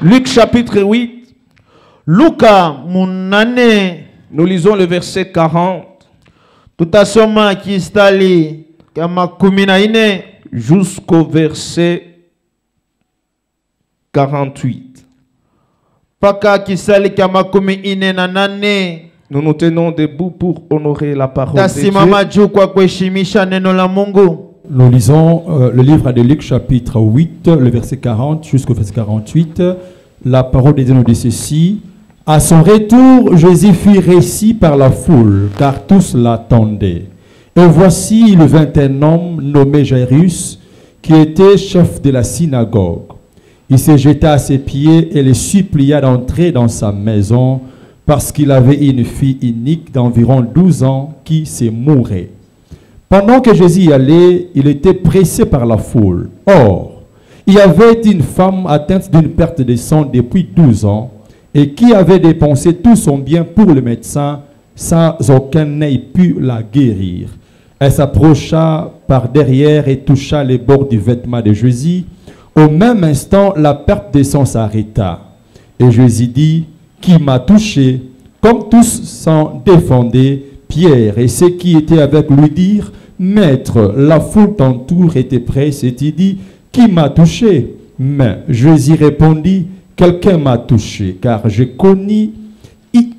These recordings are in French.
Luc chapitre 8. Luka munane. Nous lisons le verset 40. Tutasoma kistali kama 14 jusqu'au verset 48. Paka kistali kama 14. Nous nous tenons debout pour honorer la parole de Tasimama Dieu. juu kwa kuheshimisha neno la Mungu. Nous lisons le livre de Luc chapitre 8, le verset 40 jusqu'au verset 48. La parole de Dieu nous dit ceci. À son retour, Jésus fut reçu par la foule, car tous l'attendaient. Et voici, il vint un homme nommé Jairus, qui était chef de la synagogue. Il se jeta à ses pieds et le supplia d'entrer dans sa maison, parce qu'il avait une fille unique d'environ 12 ans qui se mourait. Pendant que Jésus y allait, il était pressé par la foule. Or, il y avait une femme atteinte d'une perte de sang depuis 12 ans, et qui avait dépensé tout son bien pour le médecin, sans aucun ait pu la guérir. Elle s'approcha par derrière et toucha les bords du vêtement de Jésus. Au même instant, la perte de sang s'arrêta. Et Jésus dit, « Qui m'a touché ?» Comme tous s'en défendaient, Pierre et ceux qui étaient avec lui dirent, « Maître, la foule t'entoure et t'est presse. » Et il dit, « Qui m'a touché ?» Mais Jésus répondit, « Quelqu'un m'a touché, car j'ai connu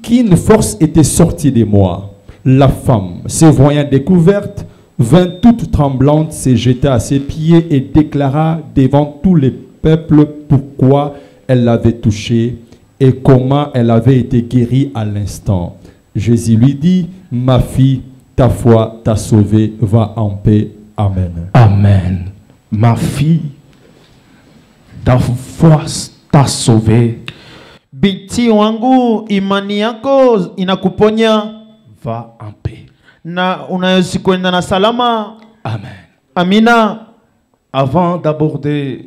qu'une force était sortie de moi. » La femme, se voyant découverte, vint toute tremblante, se jeta à ses pieds et déclara devant tout le peuple pourquoi elle l'avait touché et comment elle avait été guérie à l'instant. Jésus lui dit, « Ma fille, ta foi t'a sauvée, va en paix. » Amen. Amen. Ma fille, ta foi t'a sauvée. Binti wangu, imani yako inakuponya. Va en paix. Na unaweza kwenda na salama. Amen. Amina. Avant d'aborder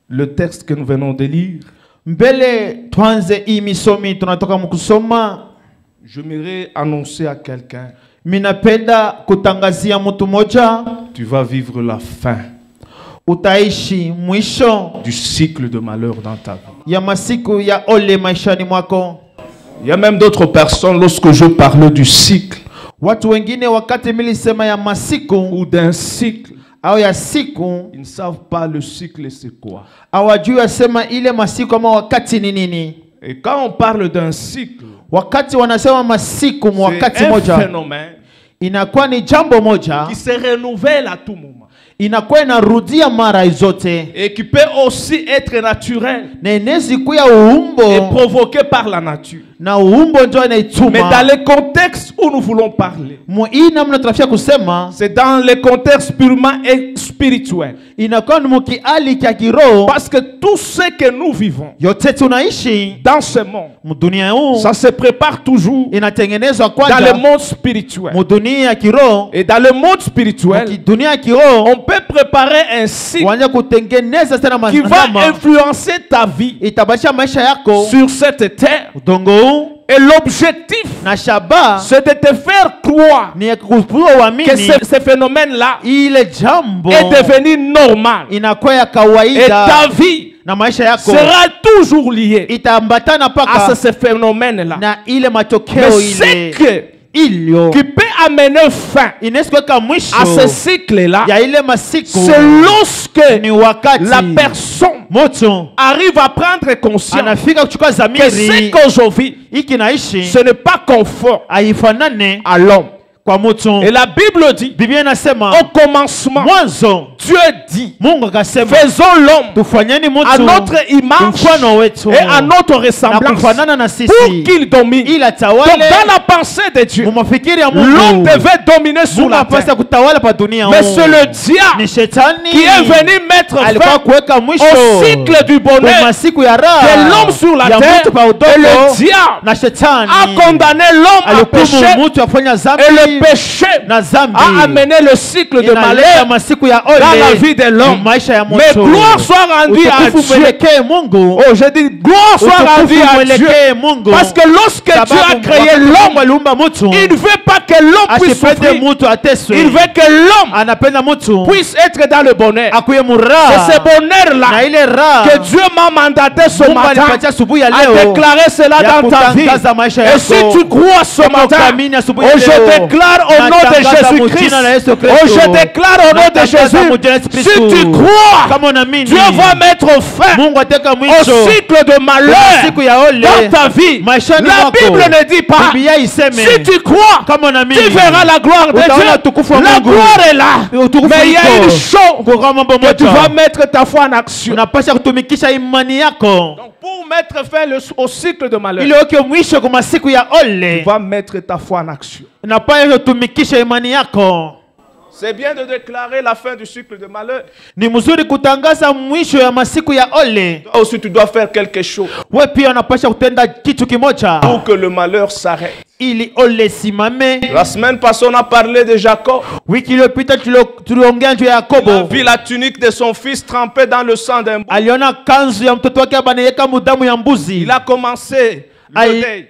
le texte que nous venons de lire, Mbele tuanze hii misomi tunatoka mkusoma. j'aimerais annoncer à quelqu'un, Minapenda kutangazia mtu moja, tu vas vivre la fin utaishi mwisho du cycle de malheur dans ta vie. ya masiku ya ole maishani mwako. Il y a même d'autres personnes, lorsque je parle du cycle Watu wengine wakati milisema ya masiku ou d'un cycle, au ya siku, ils ne savent pas le cycle c'est quoi. hawajui wasema ile masiku ama wakati ni nini. Et quand on parle d'un cycle, Wakati wanasema masiku c'est wakati un moja, phénomène inakuwa ni jambo moja, qui se renouvelle à tout moment inakuwa inarudia mara zote, et qui peut aussi être naturel na inaweza kuwa et uumbo, provoqué par la nature. na uumbo ndio Mais inaituma. dans le contexte où nous voulons parler, Hii namna tunafia kusema c'est dans le contexte purement et spirituel. inakuwa ni mkiali cha kiroho. Parce que tout ce que nous vivons Yote tunaishi dans ce monde, mdunia huu ça se prépare toujours inatengenezwa dans kwanza le monde spirituel. mdunia ya kiroho. Et dans le monde spirituel, Dunia ya kiroho on peut préparer un cycle wanja kutengeneza tena qui va mazama influencer ta vie itabadilisha maisha yako sur cette terre. udongo huu. Et l'objectif, Na shaba c'est de te faire croire ni ya kukupa que uamini ce phénomène-là ile jambo est devenu normal. inakuwa ya Et kawaida, ta vie na maisha yako sera toujours liée itaambatana à paka ce phénomène-là. na ile matokeo Mais ile c'est que ilio qui peut amener fin inaweza kuweka mwisho à ce cycle-là, ya ile masiku c'est lorsque ni wakati la personne mtu arrive à prendre conscience anafika kuchukua que ce zamiri qu'aujourd'hui, hiki naishi ce n'est pas conforme haifanane à l'homme. kwa mtu. Et la Bible dit, Biblia inasema au commencement, mwanzo Dieu dit, Mungu akasema faisons l'homme tufanyeni à mtu notre image mfano wetu et à notre na ressemblance kufanana na pour sisi qu'il domine. ila Donc tawale dans la pensée de Dieu, mumafikiri ya l'homme Mungu. devait dominer sur Mungu la apasa terre. kutawala pa dunia Mais huu. c'est le diable Ni shetani qui est venu mettre alikuwa fin kuweka mwisho au cycle du kwa bonheur masiku ya de raha l'homme sur la ya terre. mtu pa Et udongo, le diable na shetani a condamné l'homme à alihukumu pécher mtu afanya zambi et le le péché a amené le cycle de malheur dans la vie de l'homme. Mais gloire soit rendue à Dieu. Oh, je dis gloire soit rendue à Dieu. Parce que lorsque Dieu a créé l'homme, il ne veut pas que l'homme puisse souffrir. Il veut que l'homme puisse être dans le bonheur. C'est ce bonheur-là que Dieu m'a mandaté ce matin à déclarer cela dans ta vie. Et si tu crois ce matin, je déclare au nom de Jésus-Christ, je déclare au nom de Jésus, si tu crois, Dieu va mettre fin au cycle de malheur dans ta vie. La Bible ne dit pas, si tu crois, tu verras la gloire de Dieu. La gloire est là, mais il y a une chose que tu vas mettre ta foi en action. Donc pour mettre fin au cycle de malheur, tu vas mettre ta foi en action. C'est bien de déclarer la fin du cycle de malheur. Toi aussi tu dois faire quelque chose pour que le malheur s'arrête. La semaine passée on a parlé de Jacob. Il a vu la tunique de son fils trempée dans le sang d'un bouc. Il a commencé le deuil.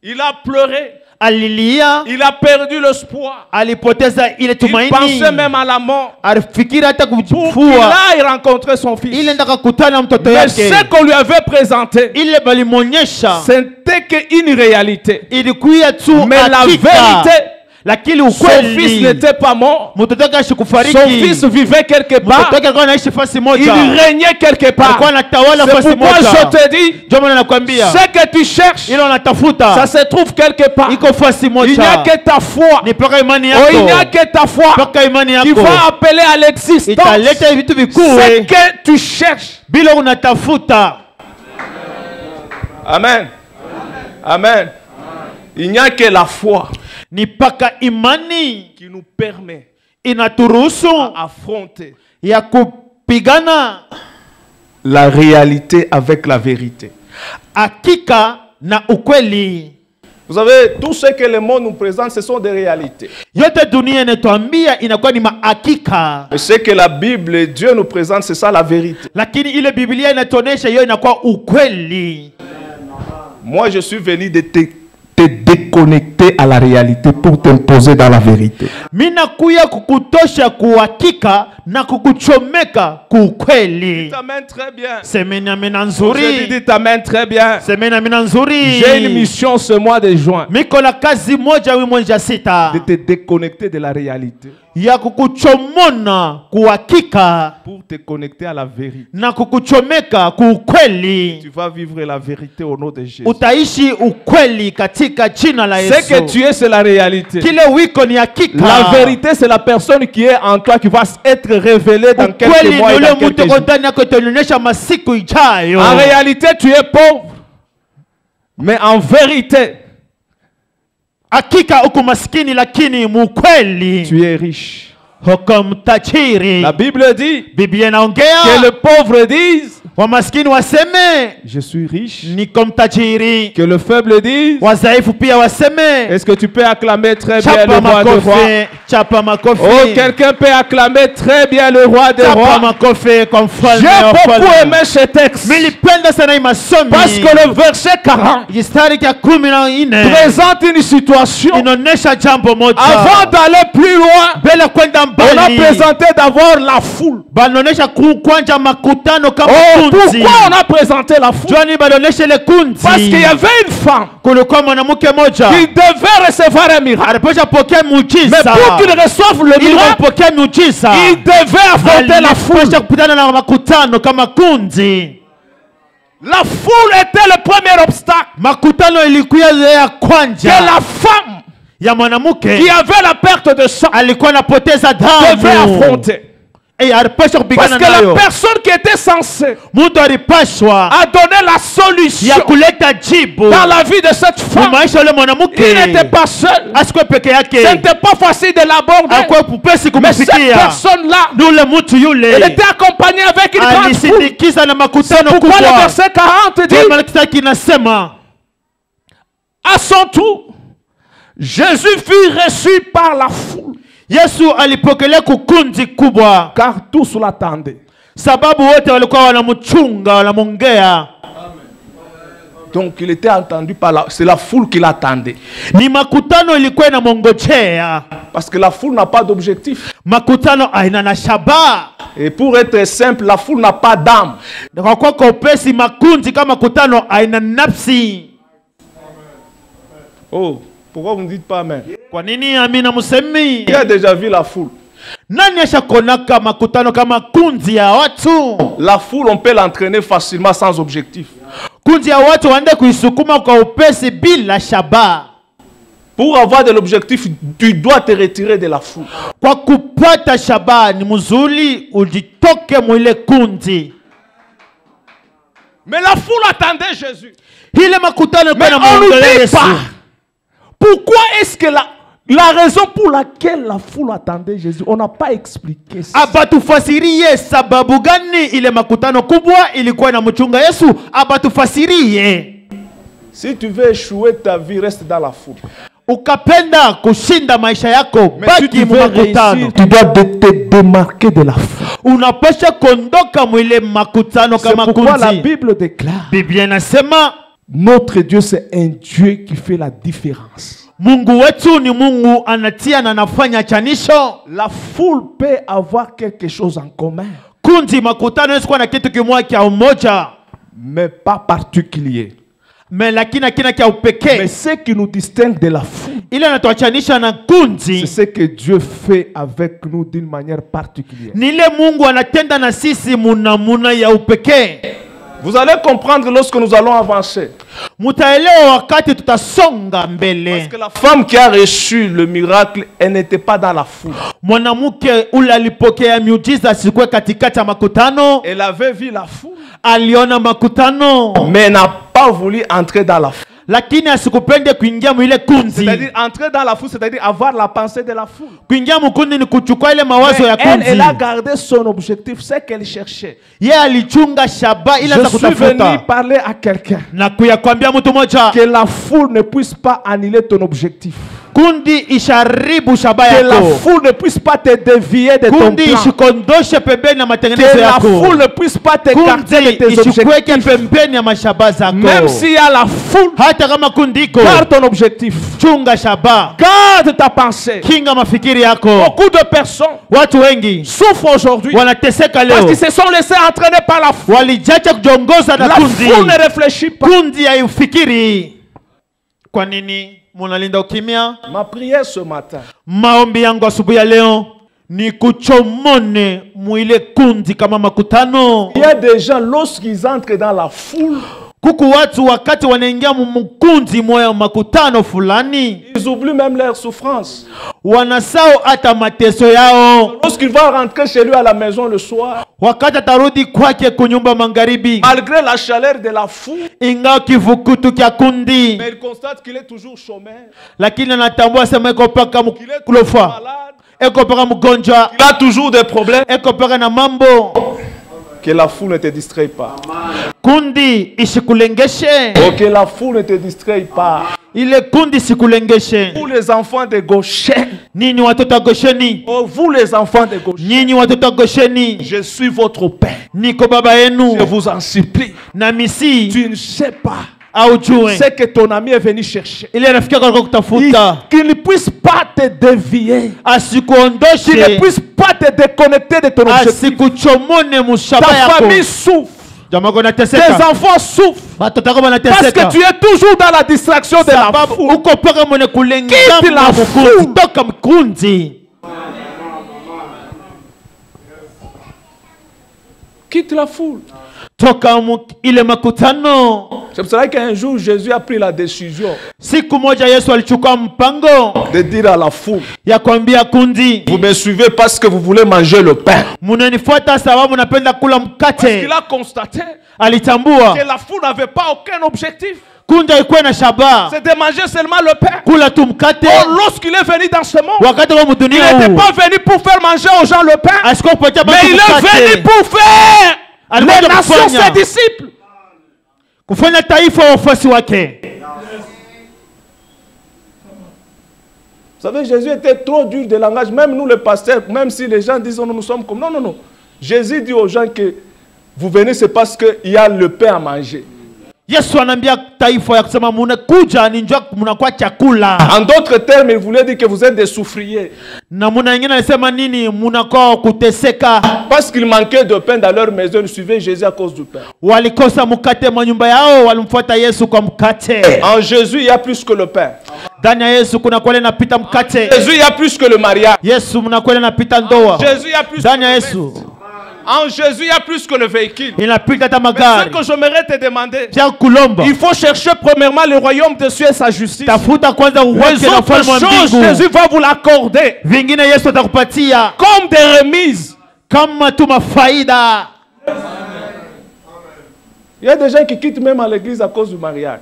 Il a pleuré. Il a perdu l'espoir. Il pensait même à la mort pour qu'il aille rencontrer son fils. Mais ce qu'on lui avait présenté, c'était qu'une réalité. Mais la vérité, son fils n'était pas mort. Son fils vivait quelque part. Il régnait quelque part. C'est pourquoi je te dis, ce que tu cherches, ça se trouve quelque part. Il n'y a que ta foi. Il n'y a que ta foi qui va appeler à l'existence ce que tu cherches. Amen. Amen. Il n'y a que la foi qui nous permet d'affronter la réalité avec la vérité. Vous savez, tout ce que le monde nous présente, ce sont des réalités. Et ce que la Bible et Dieu nous présente, c'est ça la vérité. Moi, je suis venu de te déconnecter à la réalité pour t'imposer dans la vérité. Dis t'amènes très bien. Je dis t'amènes très bien. J'ai une mission ce mois de juin. De te déconnecter de la réalité. Pour te connecter à la vérité. Tu vas vivre la vérité au nom de Jésus. Ce que tu es, c'est la réalité. La vérité, c'est la personne qui est en toi qui va être révélée dans quelques mois et dans quelques jours. En réalité, tu es pauvre. Mais en vérité, tu es riche. La Bible dit que le pauvre dise je suis riche. Que le faible dise est-ce que tu peux acclamer très bien le roi des rois? Oh, quelqu'un peut acclamer très bien le roi des rois. J'ai beaucoup aimé ce texte parce que le verset 40 présente une situation. Avant d'aller plus loin, on a présenté d'abord la foule. Oh, pourquoi on a présenté la foule? Parce qu'il y avait une femme qui devait recevoir un miracle. Mais pour qu'il reçoive le miracle, il devait affronter la foule. La foule était le premier obstacle que la femme qui avait la perte de sang devait affronter. Parce que la personne qui était censée a donné la solution dans la vie de cette femme, il n'était pas seul. Ce n'était pas facile de l'aborder. Mais cette personne-là, elle était accompagnée avec une grande foule. C'est pourquoi le verset 40 dit, à son tour, Jésus fut reçu par la foule. Yesu alipokelewa kukundi kubwa. Car tous l'attendaient. Sababu wote walikuwa wanamchunga, wanamongea. Donc il était entendu par la... C'est la foule qui l'attendait. Ni makutano ilikuwa inamongojea. Parce que la foule n'a pas d'objectif. Makutano haina na shabaha. Et pour être simple, la foule n'a pas d'âme. Kwa kuwa kopesi makundi kama makutano haina nafsi. Oh, pourquoi vous ne dites pas amen? Kwa nini amina musemi? Qui a déjà vu la foule? Nani ashakonaka makutano kama kundi ya watu? La foule, on peut l'entraîner facilement sans objectif. Kundi ya watu waende kuisukuma kwa upesi bila shabaha. Pour avoir de l'objectif, tu dois te retirer de la foule. Kwa kupata shabaha ni mzuri ujitoke mwile kundi. Mais la foule attendait Jésus. Hile makutano Mais kwa on ne dit Yesu. pas. Pourquoi est-ce que la raison pour laquelle la foule attendait Jésus, on n'a pas expliqué ça. Abatufasirie sababu gani ile makutano kubwa ilikuwa na mchunga Yesu? Abatufasirie. Si tu veux échouer ta vie, reste dans la foule. Ukapenda kushinda maisha yako, Mais si baki tu veux makutano. réussir, tu dois te démarquer de la foule. Unapasha kondoka mwile makutano C'est kama pourquoi la kundi. Bible déclare, Biblia inasema notre Dieu c'est un Dieu qui fait la différence. Mungu wetu ni Mungu anatia na anafanya chanisho. La foule peut avoir quelque chose en commun, Kundi makutano yesu kwa na kitu kimoja kia umoja, mais pas particulier. lakini akina kia upekee. Mais ce qui nous distingue de la foule, Ile anatuachanisha na kundi c'est ce que Dieu fait avec nous d'une manière particulière. ni ile Mungu anatenda na sisi muna ya upekee. Vous allez comprendre lorsque nous allons avancer. Mutaelewa wakati tutasonga mbele. Parce que la femme qui a reçu le miracle, elle n'était pas dans la foule. Mwanamke ule alipokea miujiza sikuwe katikati ya makutano. Elle avait vu la foule, Aliona makutano, mais n'a pas voulu entrer dans la foule. lakini asikupende kuingia mwile kundi. C'est-à-dire entrer dans la foule, c'est-à-dire avoir la pensée de la foule. Kuingia mkundi ni kuchukua ile mawazo Mais ya kundi. elle a gardé son objectif, c'est qu'elle cherchait. Ye alichunga shaba ila za Je suis venu kutafuta parler à quelqu'un na kuyakwambia mtu moja, que la foule ne puisse pas annuler ton objectif. kundi isharibu shaba Que la yako. foule ne puisse pas te dévier de ton Kundi plan. ishikondoshe pembeni na matengenezo Que la yako. foule ne puisse pas t'écarter de Kundi tes ishikuweke objectifs. pembeni ya mashaba zako. Même s'il y a la foule, Hata kama kundi iko, garde ton objectif. chunga shaba, Garde ta pensée. kinga mafikiri yako. Beaucoup de personnes Watu wengi souffrent aujourd'hui wanateseka parce leo, qu'ils se sont laissés entraîner par la foule. walijacha kujongoza na La kundi. foule ne réfléchit pas. Kundi haifikiri. Kwa nini munalinda ukimya? Ma prière ce matin, Maombi yangu asubuhi ya leo ni kuchomone mwile kundi kama makutano. il y a des gens, lorsqu'ils entrent dans la foule, Kuku watu wakati wanaingia mkundi moya makutano fulani, ils oublient même leur souffrance. wanasahau hata mateso yao. Lorsqu'il va rentrer chez lui à la maison le soir, Wakati atarudi kwake kunyumba magharibi, malgré la chaleur de la foule, ingawa kivukutu kya kundi, mais il constate qu'il est toujours chômeur, lakini anatambua sema iko paka qu'il est toujours mkulofa, malade, iko paka mgonjwa, qu'il a toujours des problèmes. iko paka na mambo. Que la foule ne te distrait pas. Kundi ishikulengeshe, Oh, que la foule ne te distrait pas. ile kundi sikulengeshe. Vous les enfants de Goshen, Nini watoto wa Gosheni, oh, vous les enfants de Goshen, nyinyi watoto wa Gosheni, je suis votre père. niko baba yenu Je vous en supplie. na misi Tu ne sais pas aujue ce que ton ami est venu chercher. ile rafiki yako alikuwa kutafuta, Qu'il ne puisse pas te dévier. Qu'il asikuondoshe, ne puisse pas te déconnecter de ton objectif. asikuchomone mushaba Ta yako. famille souffre. Jamaa yako Tes anateseka, enfants souffrent. watoto wako Parce wanateseka que tu es toujours dans la distraction de la sababu foule. uko paka mwenye Quitte kulengama la mkundi, foule. toka mkundi, Quitte la foule. toka ile makutano. C'est pour cela qu'un jour Jésus a pris la décision Siku moja Yesu alichukua mpango de dire à la foule, ya kwambia kundi, vous me suivez parce que vous voulez manger le pain. munanifuata sababu napenda kula Parce mkate. qu'il a constaté Alitambua que la foule n'avait pas aucun objectif. kundi haikuwa na shaba, C'est de manger seulement le pain. kula tu mkate. Or, lorsqu'il est venu dans ce monde, Wakati wa il mudunia n'était huu pas venu pour faire manger aux gens le pain, asikuwa kupatia mais batu il est venu mkate, pour faire alikuja les nations kufanya ses disciples. kufanya taifa wafuasi wake. savez, Jésus était trop dur de langage. Même nous, les pasteurs, même si les gens disent, nous sommes comme... Non, non, non. Jésus dit aux gens que vous venez, c'est parce qu'il y a le pain à manger. En d'autres termes, il voulait dire que vous êtes des souffriers. Parce qu'il manquait de pain dans leur maison, ils suivaient Jésus à cause du pain. En Jésus, il y a plus que le pain. En Jésus, il y a plus que le mariage. En Jésus, il y a plus que le en Jésus, il y a plus que le véhicule. Mais ce que j'aimerais te demander, il faut chercher premièrement le royaume de Dieu et sa justice. Les autres choses, Jésus va vous l'accorder. Comme des remises. Il y a des gens qui quittent même à l'église à cause du mariage.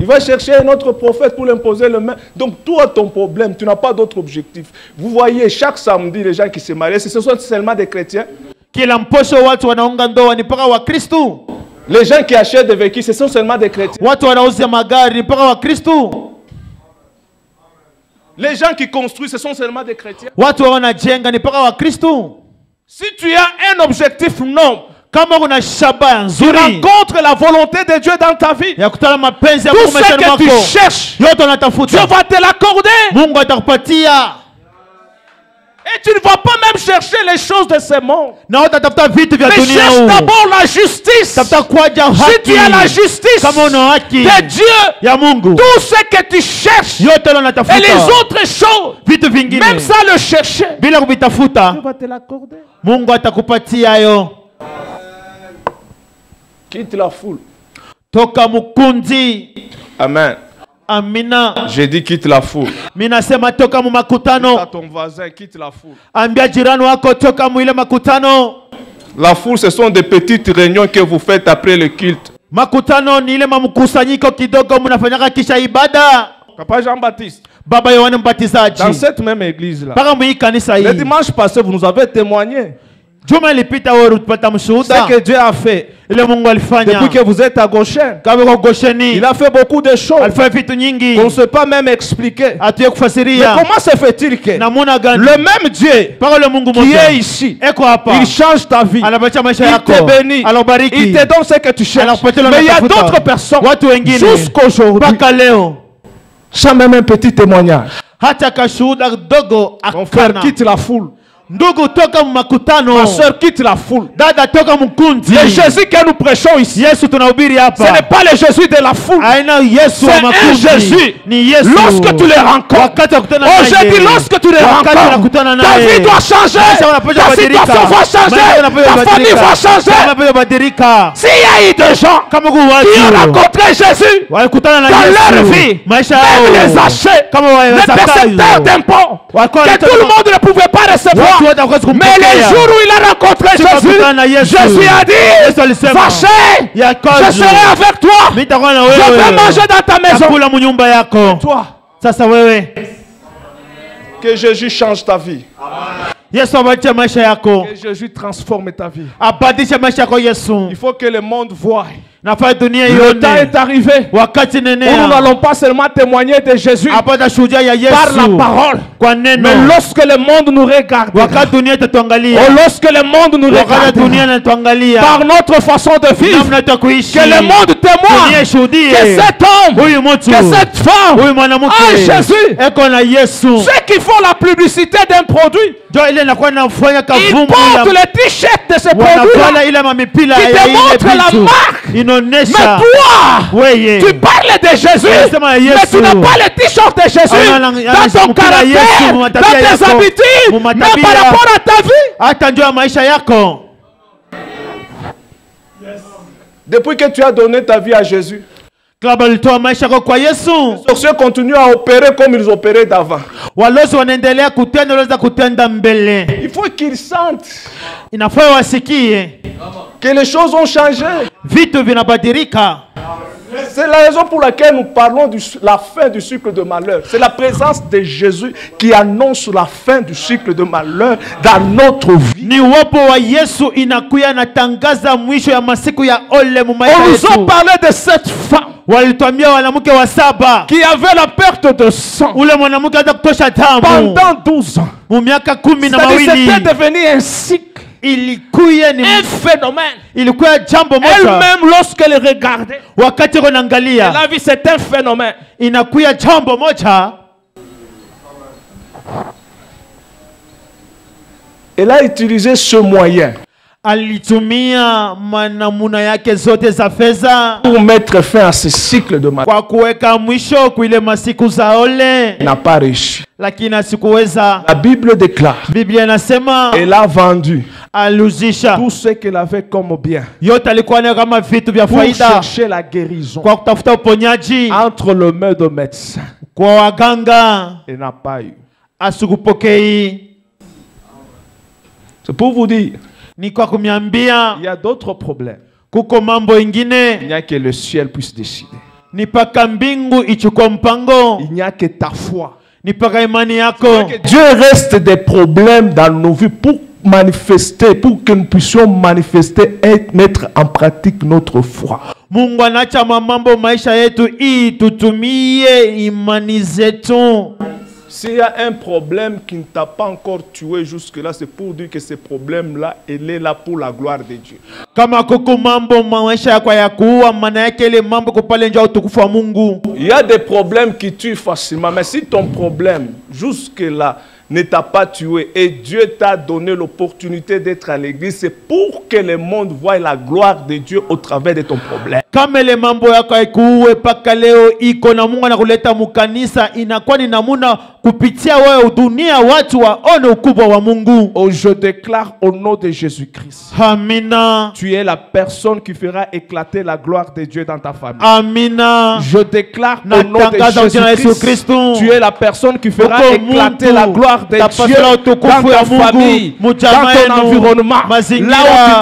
Il va chercher un autre prophète pour l'imposer le même. Donc, toi, ton problème, tu n'as pas d'autre objectif. Vous voyez, chaque samedi, les gens qui se marient, ce sont seulement des chrétiens. Les gens qui achètent des véhicules, ce sont seulement des chrétiens. Les gens qui construisent, ce sont seulement des chrétiens. Si tu as un objectif, non. Tu rencontres la volonté de Dieu dans ta vie. Tout ce que tu cherches, Dieu va te l'accorder. Et tu ne vas pas même chercher les choses de ce monde. Mais cherche d'abord la justice. Si tu as la justice de Dieu, tout ce que tu cherches et les autres choses, même ça le chercher, Dieu va te l'accorder. Quitte la foule. Toka mukundi. Amen. Amina. J'ai dit quitte la foule. Mina sema toka mu makutano. À ton voisin, quitte la foule. Ambia jirani wako toka mu ile makutano. La foule, ce sont des petites réunions que vous faites après le culte. Makutano ni ile mkusanyiko kidogo mnafanyaka kisha ibada. Papa Jean-Baptiste. Baba Yohane Mbatizaji. Dans cette même église là. Le dimanche passé, vous nous avez témoigné. Ce que Dieu a fait depuis que vous êtes à Goshen, il a fait beaucoup de choses qu'on ne sait pas même expliquer. Mais comment se fait-il que le même Dieu qui est ici, il change ta vie, il te bénit, il te donne ce que tu cherches. Mais il y a d'autres personnes jusqu'aujourd'hui, sans même un petit témoignage. Mon frère quitte la foule. Ndugu toka makutano. Ma soeur quitte la foule. Dada toka mkundi. Le Jésus que nous prêchons ici, Yesu tunahubiri hapa. Ce n'est pas le Jésus de la foule. C'est un Jésus. Lorsque tu les rencontres, aujourd'hui lorsque tu les rencontres, ta vie doit changer, ta situation va changer, ta famille va changer. S'il y a eu des gens qui ont rencontré Jésus dans leur vie, même les achets, les percepteurs d'impôts, que tout le monde ne pouvait pas recevoir. Mais les jours où il a rencontré Jésus, Jésus a dit, fâché, je serai avec toi. Je vais manger dans ta maison. Toi, que Jésus change ta vie. Que Jésus transforme ta vie. Il faut que le monde voie. Le temps est arrivé où nous n'allons pas seulement témoigner de Jésus par la parole, mais lorsque le monde nous regarde, lorsque le monde nous regarde par notre façon de vivre, que le monde témoigne que cet homme, que cette femme a Jésus. Ceux qui font la publicité d'un produit, ils portent le t-shirt de ce produit qui démontre la marque. Mais toi, tu parles de Jésus, mais tu n'as pas le t-shirt de Jésus dans ton caractère, dans tes habitudes, même par rapport à ta vie. Depuis que tu as donné ta vie à Jésus, les sorciers continuent à opérer comme ils opéraient d'avant. Il faut qu'ils sentent que les choses ont changé. c'est la raison pour laquelle nous parlons de la fin du cycle de malheur. C'est la présence de Jésus qui annonce la fin du cycle de malheur dans notre vie. On nous a parlé de cette femme qui avait la perte de sang pendant 12 ans. C'est-à-dire c'était devenu un cycle. Un phénomène. Elle-même, lorsqu'elle regardait, elle a vu c'est un phénomène. Elle a utilisé ce moyen pour mettre fin à ce cycle de malheur. Elle n'a pas réussi. La Bible déclare, elle a vendu tout ce qu'elle avait comme bien pour chercher la guérison entre les mains de médecins. Elle n'a pas eu. C'est pour vous dire, il y a d'autres problèmes. Il n'y a que le ciel puisse décider. Il n'y a que ta foi. Que Dieu reste des problèmes dans nos vies pour manifester, pour que nous puissions manifester et mettre en pratique notre foi. S'il y a un problème qui ne t'a pas encore tué jusque-là, c'est pour dire que ce problème-là, il est là pour la gloire de Dieu. Il y a des problèmes qui tuent facilement, mais si ton problème, jusque-là, ne t'a pas tué et Dieu t'a donné l'opportunité d'être à l'église, c'est pour que le monde voie la gloire de Dieu au travers de ton problème. Oh, je déclare au nom de Jésus-Christ. Amina. Tu es la personne qui fera éclater la gloire de Dieu dans ta famille. Amina. Je déclare au nom de Jésus-Christ. Tu es la personne qui fera éclater la gloire de Dieu dans ta famille, dans ton environnement, là où tu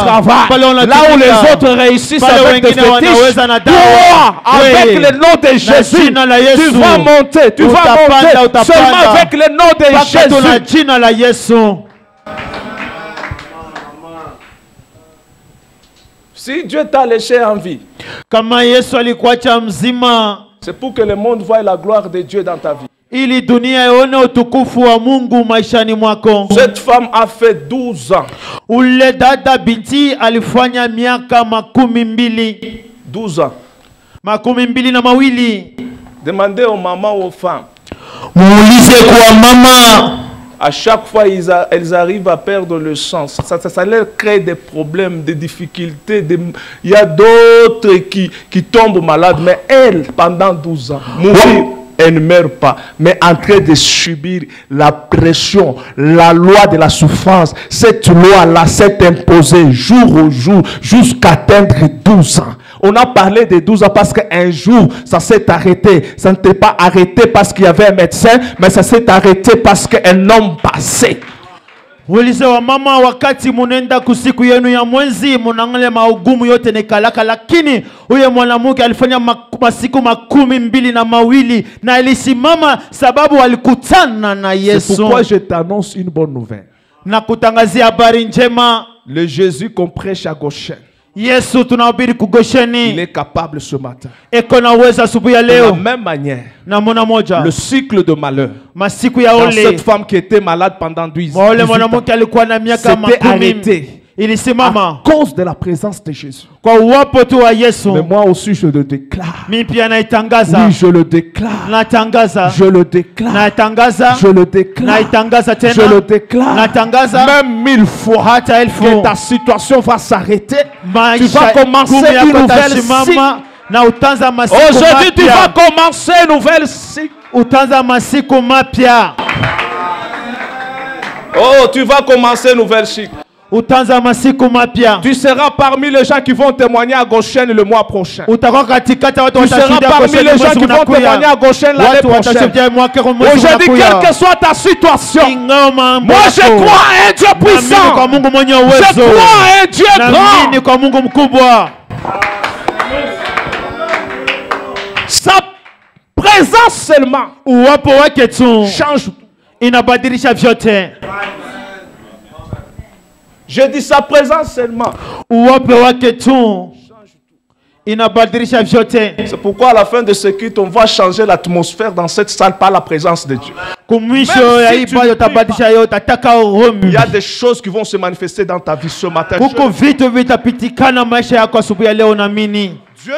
travailles, là où les autres réussissent avec des fétiches. Toi, avec le nom de Jésus, tu vas monter, tu vas monter seulement avec le nom de Jésus. Si Dieu t'a laissé en vie, c'est pour que le monde voie la gloire de Dieu dans ta vie. Cette femme a fait 12 ans. 12 ans. Demandez aux mamans ou aux femmes. À chaque fois, elles arrivent à perdre le sang. Ça leur crée des problèmes, des difficultés. Il y a d'autres qui tombent malades. Mais elle, pendant 12 ans, mourir, elle ne meurt pas. Mais en train de subir la pression, la loi de la souffrance. Cette loi-là s'est imposée jour au jour jusqu'à atteindre 12 ans. On a parlé de 12 ans parce qu'un jour, ça s'est arrêté. Ça n'était pas arrêté parce qu'il y avait un médecin, mais ça s'est arrêté parce qu'un homme passait. wakati munenda kusiku yenu ya mwenzi munangale maugumu yote nekalaka, lakini huyo mwanamke alifanya masiku 12 na ilisimama sababu walikutana na Yesu. C'est pourquoi je t'annonce une bonne nouvelle. Na kutangazia habari njema. Le Jésus qu'on prêche à Goshen, Yesu tunahubiri kugosheni, il est capable ce matin. Eko na uwezo asubuhi ya leo. De la même manière, na mona moja, le cycle de malheur masiku ya dans cette femme qui était malade pendant 12 ans, s'était arrêté. Il à cause de la présence de Jésus. Mais moi aussi je le déclare. Oui, je le déclare. Je le déclare. Je le déclare. Je le déclare. Même 1000 fois que ta situation va s'arrêter, tu vas commencer une nouvelle cycle. Aujourd'hui tu vas commencer une nouvelle cycle. Oh, tu vas commencer une nouvelle cycle. Tu seras parmi les gens qui vont témoigner à Goshen le mois prochain. Tu seras parmi les gens qui vont témoigner à Goshen l'année prochaine. Aujourd'hui, quelle que soit ta situation, moi je crois à un Dieu puissant. Je crois à un Dieu grand. présence seulement uwapo wake tu change tout. Inabadilisha vyote. Je dis sa présence seulement. Uwapo wake tu inabadilisha vyote. C'est pourquoi à la fin de ce culte, on va changer l'atmosphère dans cette salle par la présence de Dieu. Il y a des choses qui vont se manifester dans ta vie ce matin. Dieu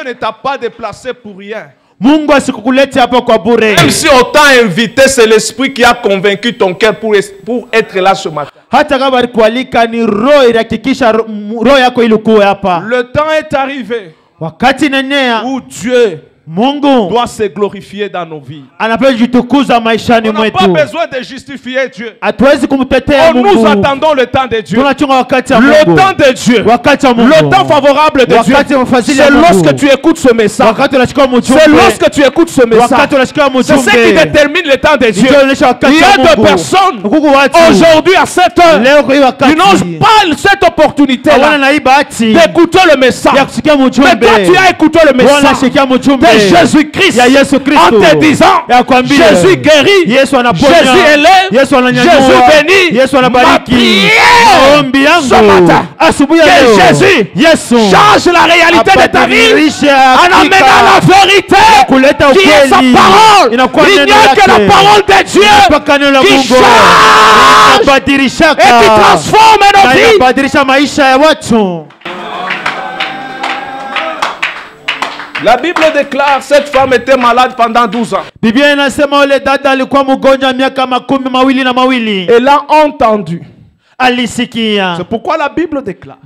ne t'a pas déplacé pour rien. Même si on t'a invité, c'est l'esprit qui a convaincu ton cœur pour être là ce matin. Le temps est arrivé où Dieu doit se glorifier dans nos vies. On n'a pas besoin de justifier Dieu. Nous attendons le temps de Dieu. Le temps de Dieu. Le temps favorable de Dieu. C'est lorsque tu écoutes ce message. C'est lorsque tu écoutes ce message. C'est ce qui détermine le temps de Dieu. Il y a des personnes aujourd'hui à cette heure qui n'osent pas cette opportunité d'écouter le message. Mais toi tu as écouté le message Jésus-Christ en te disant Jésus guérit, Jésus élève, Jésus bénit. Ma prière ce matin que Jésus change la réalité de ta vie en amenant la vérité qui est sa parole. Il n'y a que la parole de Dieu qui change et qui transforme nos vies. La Bible déclare que cette femme était malade pendant 12 ans. Elle a entendu. C'est pourquoi la Bible déclare.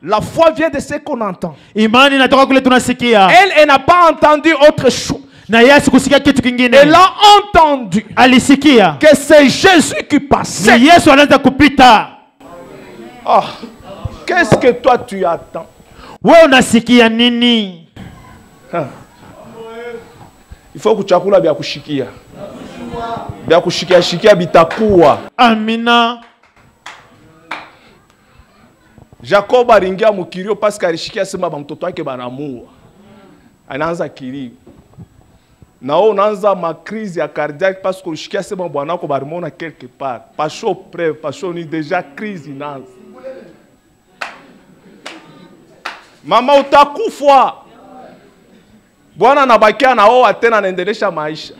La foi vient de ce qu'on entend. Elle n'a pas entendu autre chose. Elle a entendu que c'est Jésus qui passait. Oh, qu'est-ce que toi tu attends? Il faut que chakula bya kushikia. Bya kushikia shikia bitakuwa. Amina. Jacob aringia mukirio parce que alishikia sema ba mtoto wake banamua. Anaanza kilio. Na wewe unaanza ma crise ya cardiaque parce que ulishikia sema bwana wako barimona quelque part. Pasho preuve, pasho ni déjà crise inaanza. Mama utakufa. Bwana anabakia na oa tena anaendelesha maisha.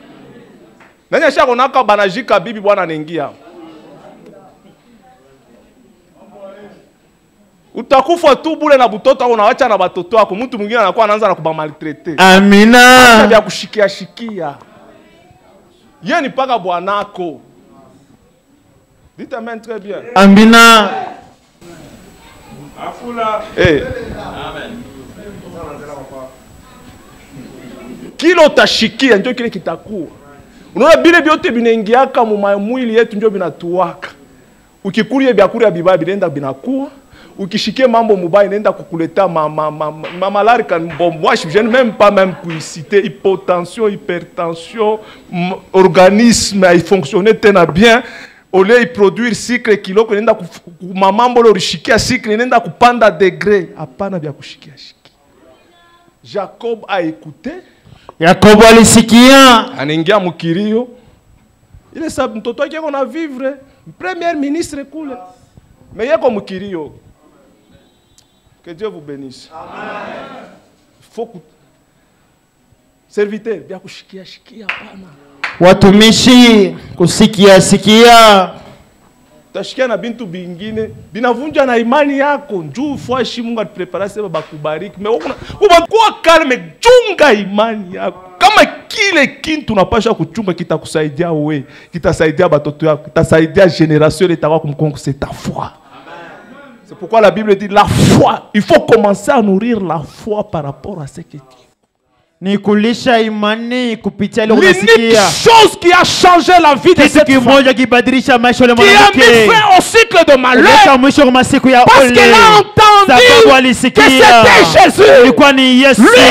Nani ashakonaka banajika bibi bwana anaingia. Utakufa tu bure na butoto au unaacha na batoto wako. Mtu mwingine anakuwa anaanza na kuba maltraiter. Amina. Acha vya kushikia shikia. Yeye ni paka bwanako. Dites amen très bien. Amina. Afula. Eh. Amen. Kilo utashikia ndio kile kitakuwa. Unaona bile byote binaingiaka mu mwili yetu ndio binatuwaka. Ukikulia byakula bibaya binaenda binakuwa. Ukishikia mambo mubaya inaenda kukuleta malari kan bon moi je ne même pas même pour citer hypotension, hypertension, organisme il fonctionner tena bien. Au lieu de produire cycle kilo inaenda mamambo lo rishikia cycle inaenda kupanda degré. Hapana bya kushikia shiki. Jacob a écouté. Yakobo alisikia. Anaingia mkirio. Ile sababu mtoto wake ana vivre premier ministre kule. Mais yako mkirio. Que Dieu vous bénisse. Amen. Faut que serviteur bien kushikia shikia hapana. Watumishi kusikia sikia. Tashikia na bintu bingine binavunja na imani yako. Njoo fuashi Mungu atuprepare sema bakubariki. Mais unakuwa kalme chunga imani yako. Kama kile kitu tunapasha kuchunga kitakusaidia wewe, kitasaidia batoto yako, kitasaidia génération itakuwa kumkongo c'est ta foi. C'est pourquoi la Bible dit la foi, il faut commencer à nourrir la foi par rapport à ce que tu l'unique chose qui a changé la vie de cette femme, qui a mis fin au cycle de malheur, parce qu'elle a entendu que c'était Jésus. Lui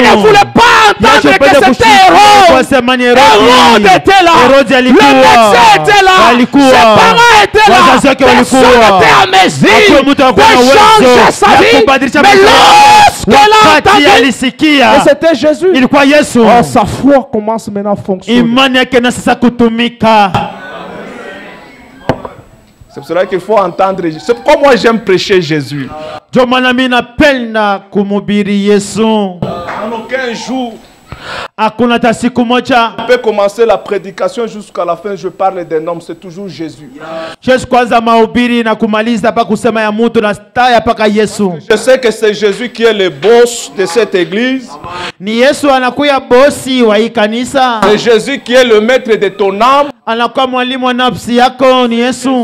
ne voulait pas entendre que c'était Hérode. Hérode était là, le médecin était là, ses parents étaient là, personne n'était à mesure de changer sa vie. Mais lorsque Lorsqu'elle a entendu, et c'était Jésus. Oh, sa foi commence maintenant à fonctionner. C'est pour cela qu'il faut entendre. C'est pourquoi moi j'aime prêcher Jésus. En aucun jour on peut commencer la prédication jusqu'à la fin, je parle d'un homme, c'est toujours Jésus. Je sais que c'est Jésus qui est le boss de cette église. C'est Jésus qui est le maître de ton âme. C'est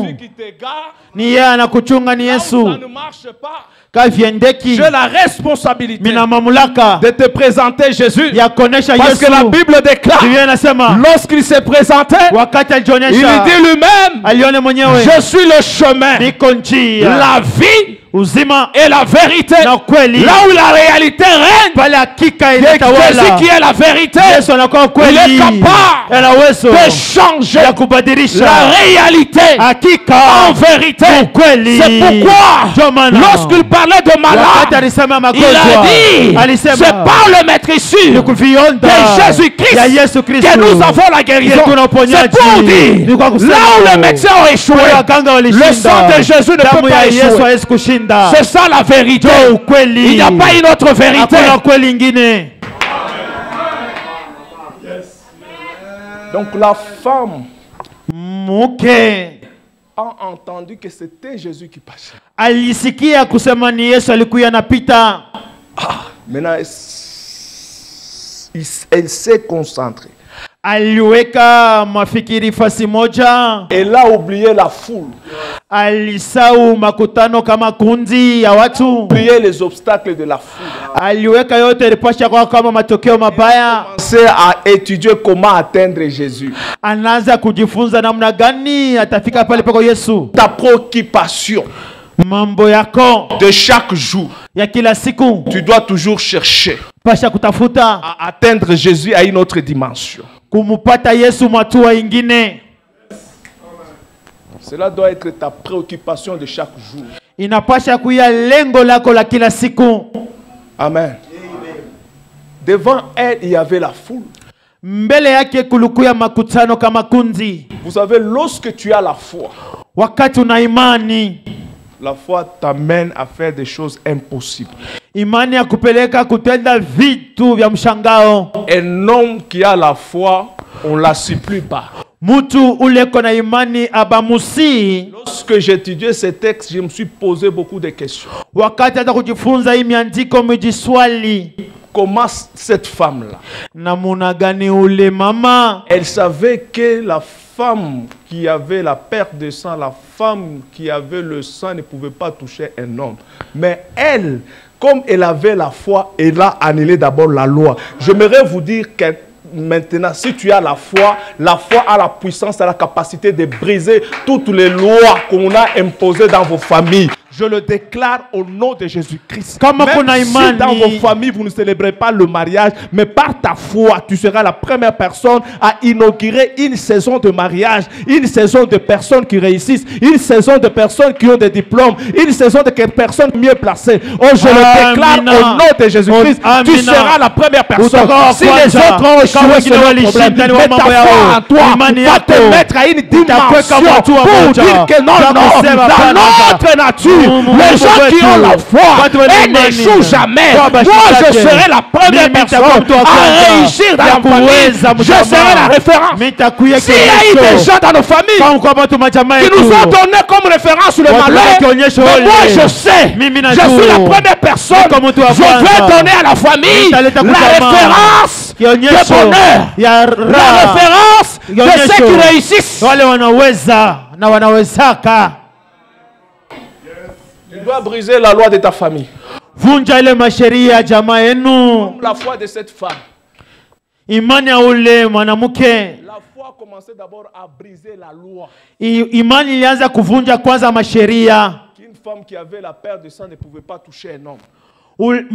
Jésus qui te garde. Ça ne marche pas. J'ai la responsabilité de te présenter Jésus. Parce que la Bible déclare, lorsqu'il s'est présenté, il dit lui-même, je suis le chemin, la vie et la vérité. Là où la réalité règne, Jésus qui est la vérité, il est capable de changer la réalité en vérité. C'est pourquoi lorsqu'il parlait de malade, il a dit, c'est par le maître issu de Jésus-Christ que nous avons la guérison. C'est pour dire, là où les médecins ont échoué, le sang de Jésus ne peut pas échouer. C'est ça la vérité. Il n'y a pas une autre vérité. Donc la femme a entendu que c'était Jésus qui passait. Maintenant, elle s'est concentrée. Elle a oublié la foule. Oublié les obstacles de la foule. Elle a commencé à étudier comment atteindre Jésus. Ta préoccupation de chaque jour, tu dois toujours chercher à atteindre Jésus à une autre dimension. Cela doit être ta préoccupation de chaque jour. Amen. Devant elle, il y avait la foule. Vous savez, lorsque tu as la foi, la foi t'amène à faire des choses impossibles. Un homme qui a la foi, on ne la supplie pas. Lorsque j'étudiais ces textes, je me suis posé beaucoup de questions. Comment cette femme-là, elle savait que la femme qui avait la perte de sang, la femme qui avait le sang ne pouvait pas toucher un homme. Mais elle, comme elle avait la foi, elle a annulé d'abord la loi. J'aimerais vous dire que maintenant, si tu as la foi a la puissance, a la capacité de briser toutes les lois qu'on a imposées dans vos familles. Je le déclare au nom de Jésus-Christ. Même si dans vos familles, vous ne célébrez pas le mariage, mais par ta foi, tu seras la première personne à inaugurer une saison de mariage, une saison de personnes qui réussissent, une saison de personnes qui ont des diplômes, une saison de personnes mieux placées. Oh, je le déclare au nom de Jésus-Christ. Tu seras la première personne. Si les autres ont échoué sur le problème, mais ta foi en toi va te mettre à une dimension pour dire que non, dans notre nature, les gens qui ont la foi, elles n'échouent jamais. Moi, je serai la première personne à réussir dans la famille. Je serai la référence. S'il y a eu des gens dans nos familles qui nous ont donné comme référence le malheur, mais moi, je sais, je suis la première personne. Je vais donner à la famille la référence de bonheur, la référence de ceux qui réussissent. Tu dois briser la loi de ta famille. La foi de cette femme. La foi commençait d'abord à briser la loi. Qu'une femme qui avait la perte de sang ne pouvait pas toucher un homme. Elle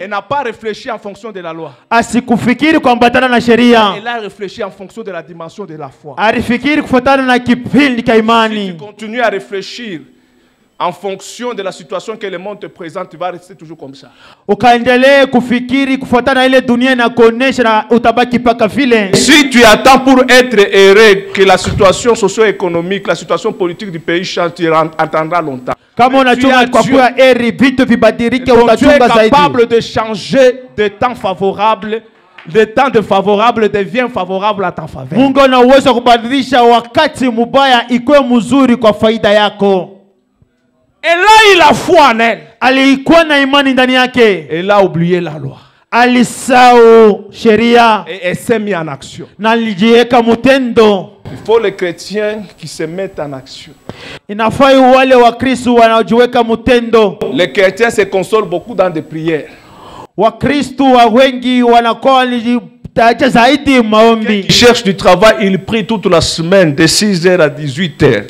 n'a pas réfléchi en fonction de la loi. Elle a réfléchi en fonction de la dimension de la foi. Si tu continues à réfléchir en fonction de la situation que le monde te présente, tu vas rester toujours comme ça. Si tu attends pour être heureux que la situation socio-économique, la situation politique du pays change, tu attendras longtemps. Tu es capable de changer de temps favorable. Le temps de favorable devient favorable à ta faveur. Et là, il a foi en elle. Elle a oublié la loi. Et elle s'est mise en action. Il faut les chrétiens qui se mettent en action. Les chrétiens se consolent beaucoup dans des prières. Ils cherchent du travail, ils prient toute la semaine de 6h à 18h.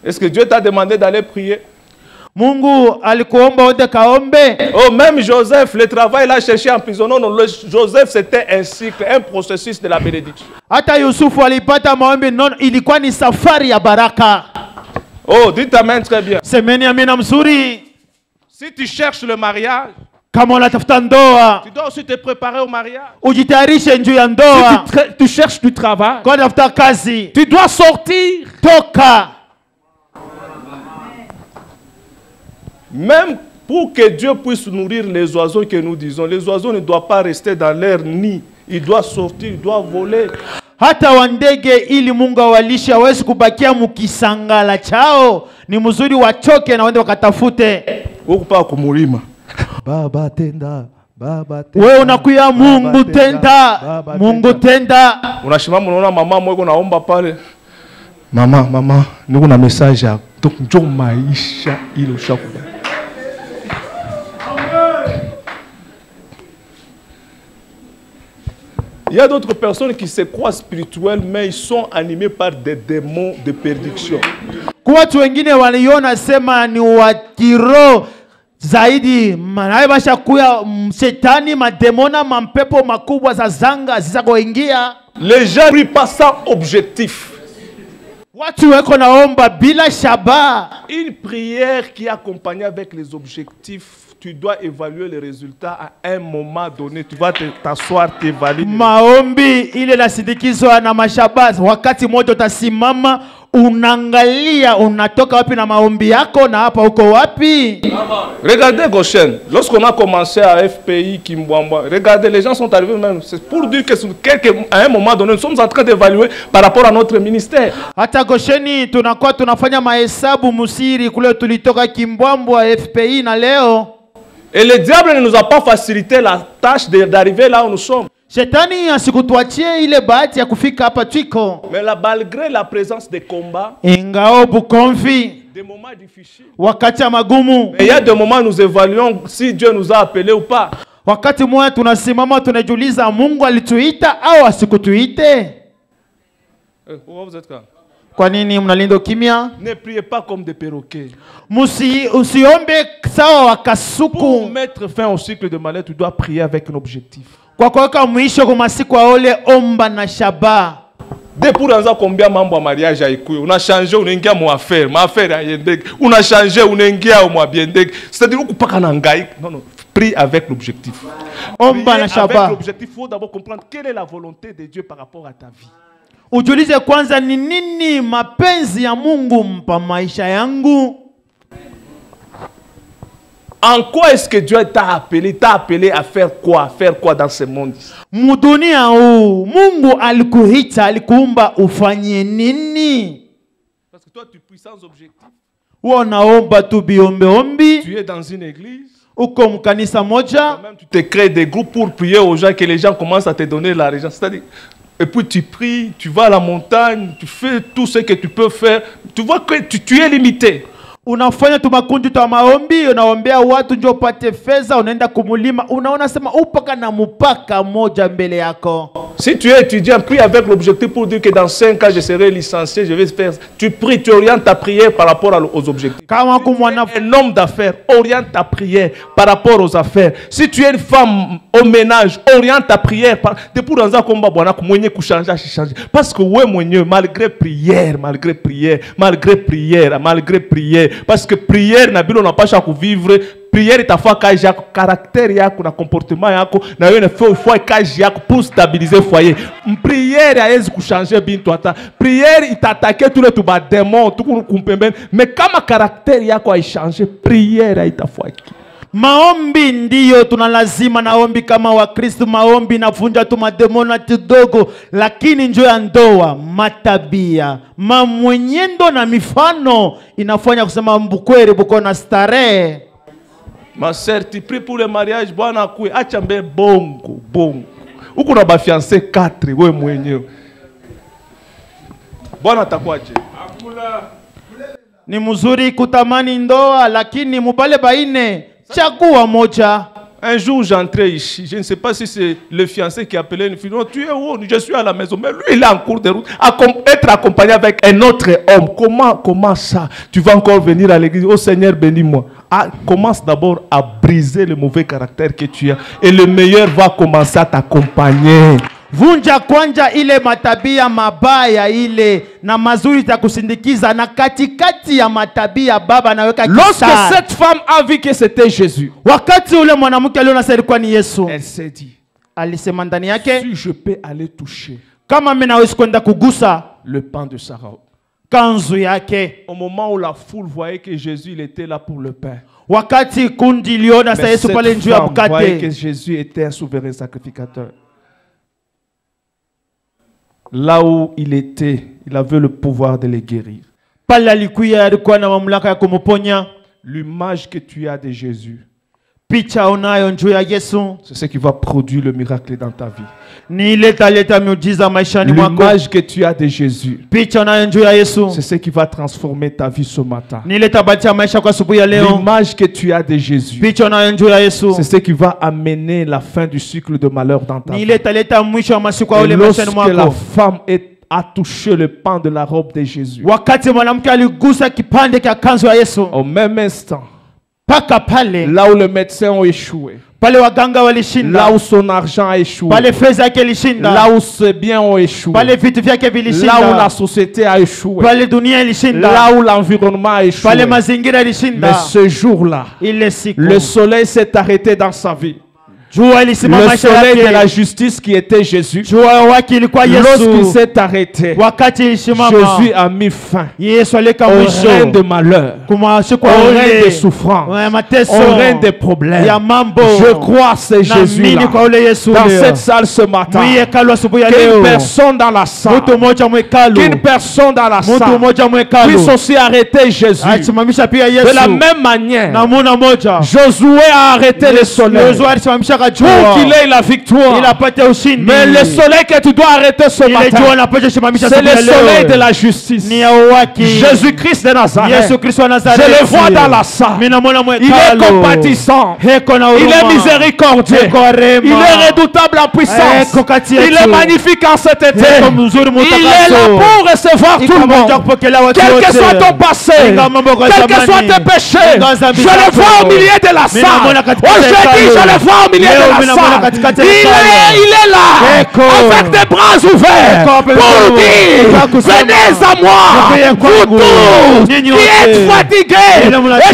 Est-ce que Dieu t'a demandé d'aller prier? Oh, même Joseph, le travail l'a cherché en prison. Non, non, Joseph c'était un cycle, un processus de la bénédiction. Oh, dites amen très bien. Si tu cherches le mariage, tu dois aussi te préparer au mariage. Si tu cherches du travail, tu dois sortir. Même pour que Dieu puisse nourrir les oiseaux que nous disons, les oiseaux ne doivent pas rester dans leur nid. Ils doivent sortir, ils doivent voler. Hata wandege ili Mungu awalishe hawezi kubakia mukisangala chao, ni mzuri wachoke na wende wakatafute. Ukupa kumulima. Baba tenda, baba tenda. Wewe unakuya Mungu tenda, Mungu tenda. Unashimama unaona mama mweko naomba pale. Mama, niko na message ya njoo maisha ile ushakuba. Il y a d'autres personnes qui se croient spirituelles, mais ils sont animés par des démons de perdition. Watu wengine waliona sema ni wa kiroho zaidi, manaye basha kuya shetani, mademona, mampepo makubwa za zanga zisizoingia. Les gens prient pas sans objectif. Watu weko naomba bila shaba. Une prière qui est accompagnée avec les objectifs. Tu dois évaluer les résultats à un moment donné. Tu vas t'asseoir, t'évaluer. Maombi ile nasindikizwa na mashabaz. Wakati moja utasimama, unangalia unatoka wapi na maombi yako na hapa uko wapi. Regardez Goshen. Lorsqu'on a commencé à FPI Kimbwamba, regardez, les gens sont arrivés même. C'est pour dire que à un moment donné, nous sommes en train d'évaluer par rapport à notre ministère. Hata Gosheni tunakuwa tunafanya mahesabu musiri kule tulitoka Kimbwamba FPI na leo. Et le diable ne nous a pas facilité la tâche d'arriver là où nous sommes. Shetani asikutuachie ile bahati ya kufika hapa twiko. Mais malgré la présence des combats, ingao bukonfi, des moments difficiles, wakati magumu, il y a des moments où nous évaluons si Dieu nous a appelés ou pas. Wakati mmoja tunasimama tunajiuliza Mungu alituita au asikutuite. Pourquoi vous êtes là? Kwa nini mnalinda kimya? Ne priez pas comme des perroquets. Usiombe sawa wakasuku. Pour mettre fin au cycle de malheur, tu dois prier avec un objectif. Kwa kuweka mwisho kwa masiku aole omba na shaba. Dès pour anza combien mambo ya mariage haikuyo. Una changer unaingia mu affaire, ma affaire ayendeke. Una changer unaingia mu biendeke. C'est-à-dire ukupaka na ngai. Non, prie avec l'objectif. Omba na shaba. Avec l'objectif, il faut d'abord comprendre quelle est la volonté de Dieu par rapport à ta vie. Ujulize kwanza ni nini mapenzi ya Mungu mpa maisha yangu. En quoi est-ce que Dieu t'a appelé à faire quoi dans ce monde? Mudunia huu Mungu alikuita, alikuumba ufanye nini? Parce que toi tu pries sans objectif. Unaomba tu biombe. Tu es dans une église. Uko mkanisa moja. Même tu te crées des groupes pour prier aux gens, que les gens commencent à te donner l'argent. C'est-à-dire, et puis tu pries, tu vas à la montagne, tu fais tout ce que tu peux faire. Tu vois que tu es limité. Unafanya tu makundi tu maombi, unaombea watu ndio upate fedha, unaenda kumulima, unaona sema upaka na mpaka moja mbele yako. Si tu es étudiant, prie avec l'objectif pour dire que dans 5 ans je serai licencié, je vais faire. Tu pries, tu orientes ta prière par rapport aux objectifs. Un homme d'affaires, oriente ta prière par rapport aux affaires. Si tu es une femme au ménage, oriente ta prière par depuis dans un combat bon moyen ku changer. Parce que ouais moyen malgré prière, parce que prière na bilo na pas chaque vivre. Prière ta fois kaji yako, caractère yako na comportement yako na yo ne faut kaji yako pour stabiliser foyer. Prière haiwezi kuchanger bintu hata. Prière itattaquer tous les tuba démons tout kumpembe, mais kama caractère yako haichange, prière haitafaki. Maombi ndiyo tunalazima naombi kama wa Kristo, maombi navunja tu mademona kidogo, lakini njoo ya ndoa, matabia, mamwenyendo na mifano inafanya kusema mbukweli buko na starehe. Ma sœur, tu pries pour le mariage, bwana kwe, acha mbe bongo. Uko na ba fiancé 4, wewe mwenyewe. Bwana atakwaje? Ni mzuri kutamani ndoa, lakini mubale baine chagua moja. Un jour, j'entrais ici. Je ne sais pas si c'est le fiancé qui appelait une fille. Non, tu es où? Je suis à la maison. Mais lui, il est en cours de route. Être accompagné avec un autre homme. Comment ça? Tu vas encore venir à l'église. Oh Seigneur, bénis-moi. Commence d'abord à briser le mauvais caractère que tu as. Et le meilleur va commencer à t'accompagner. Vunja kwanja ile matabia mabaya ile na mazuri takusindikiza na katikati ya matabia baba naweka kisari. Lorsque cette femme a vu que c'était Jésus, wakati ule mwanamke aliona sasa ilikuwa ni Yesu, elle s'est dit, alisema ndani yake, si je peux aller toucher kama mimi naweza kwenda kugusa le pan de sa robe, kanzu yake. Au moment où la foule voyait que Jésus il était là pour le pain, wakati kundi liona sasa Yesu pale njoo ya mkate, voyait que Jésus était un souverain sacrificateur. Là où il était, il avait le pouvoir de les guérir. L'image que tu as de Jésus, c'est ce qui va produire le miracle dans ta vie. L'image que tu as de Jésus, c'est ce qui va transformer ta vie ce matin. L'image que tu as de Jésus, c'est ce qui va amener la fin du cycle de malheur dans ta vie. Et lorsque la femme a touché le pan de la robe de Jésus, au même instant, là où les médecins ont échoué, là où son argent a échoué, là où ses biens ont échoué, là où la société a échoué, là où l'environnement a échoué, mais ce jour-là, le soleil s'est arrêté dans sa vie. Le soleil de la justice qui était Jésus, lorsqu'il s'est arrêté, Jésus a mis fin au règne de malheur, au règne de souffrance, au règne de problèmes. Je crois que c'est Jésus-là dans cette salle ce matin. Qu'une personne dans la salle, puisse aussi arrêter Jésus. De la même manière, Josué a arrêté le soleil pour qu'il ait la victoire. Mais le soleil que tu dois arrêter ce matin, c'est le soleil de la justice. Jésus-Christ de Nazareth. Je le vois dans la salle. Il est compatissant. Il est miséricordieux. Il est redoutable en puissance. Il est magnifique en cet été. Il est là pour recevoir tout le monde. Quel que soit ton passé, quel que soit tes péchés, je le vois au milieu de la salle. Aujourd'hui, je le vois au milieu de la salle. Il est là avec des bras ouverts pour dire venez à moi, vous tous qui êtes fatigués et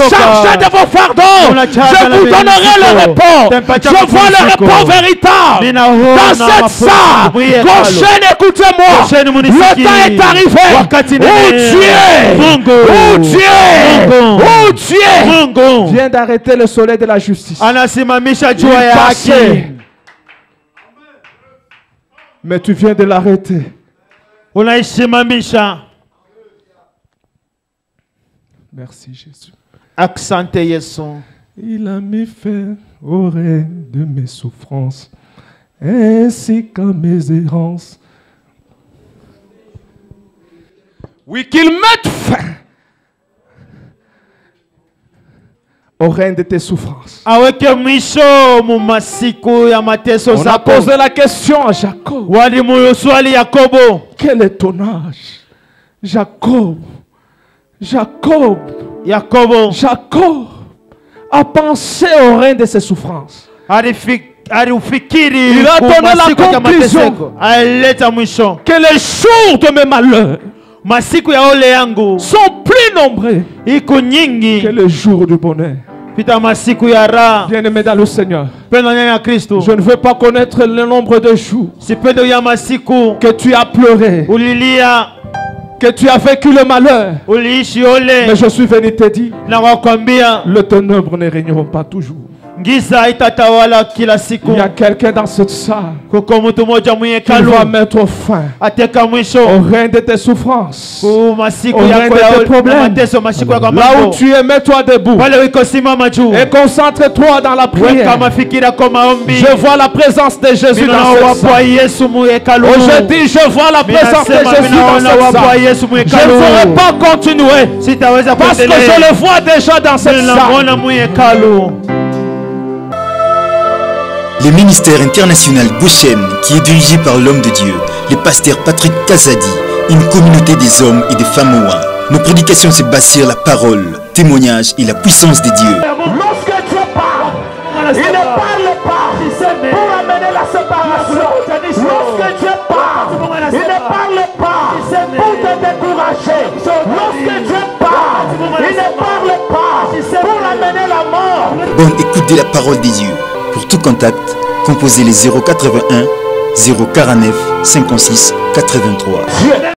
chargés de vos fardeaux, je vous donnerai le repos. Je vois le repos véritable dans cette salle. Prochaine, écoutez-moi, le temps est arrivé où Dieu vient d'arrêter le soleil de la justice. Mais tu viens de l'arrêter. Merci Jésus. Accente Yesu. Il a mis fin au règne de mes souffrances, ainsi qu'à mes errances. Oui, qu'il mette fin au règne de tes souffrances. On a posé la question à Jacob. Quel est ton âge? Jacob a pensé au règne de ses souffrances. Il a donné la conclusion que les jours de mes malheurs sont plus nombreux que les jours du bonheur. Bien-aimé dans le Seigneur, je ne veux pas connaître le nombre de jours que tu as pleuré, que tu as vécu le malheur, mais je suis venu te dire, le ténèbre ne régneront pas toujours. Il y a quelqu'un dans cette salle qui va mettre fin au règne de tes souffrances, au règne de tes problèmes. Là où tu es, mets-toi debout et concentre-toi dans la prière. Je vois la présence de Jésus dans cette salle. Aujourd'hui, je vois la présence de Jésus dans cette salle. Je ne pourrai pas continuer parce que je le vois déjà dans cette salle. Le ministère international Goshen, qui est dirigé par l'homme de Dieu, le pasteur Patrick Kazadi, une communauté des hommes et des femmes ouins. Nos prédications se basent sur la parole, témoignage et la puissance de Dieu. Lorsque Dieu parle, il ne parle pas pour amener la séparation. Lorsque Dieu parle, il ne parle pas pour te décourager. Lorsque Dieu parle, il ne parle pas pour amener la mort. Bonne écoute de la parole des dieux. Pour tout contact, composez les 081 049 56 83.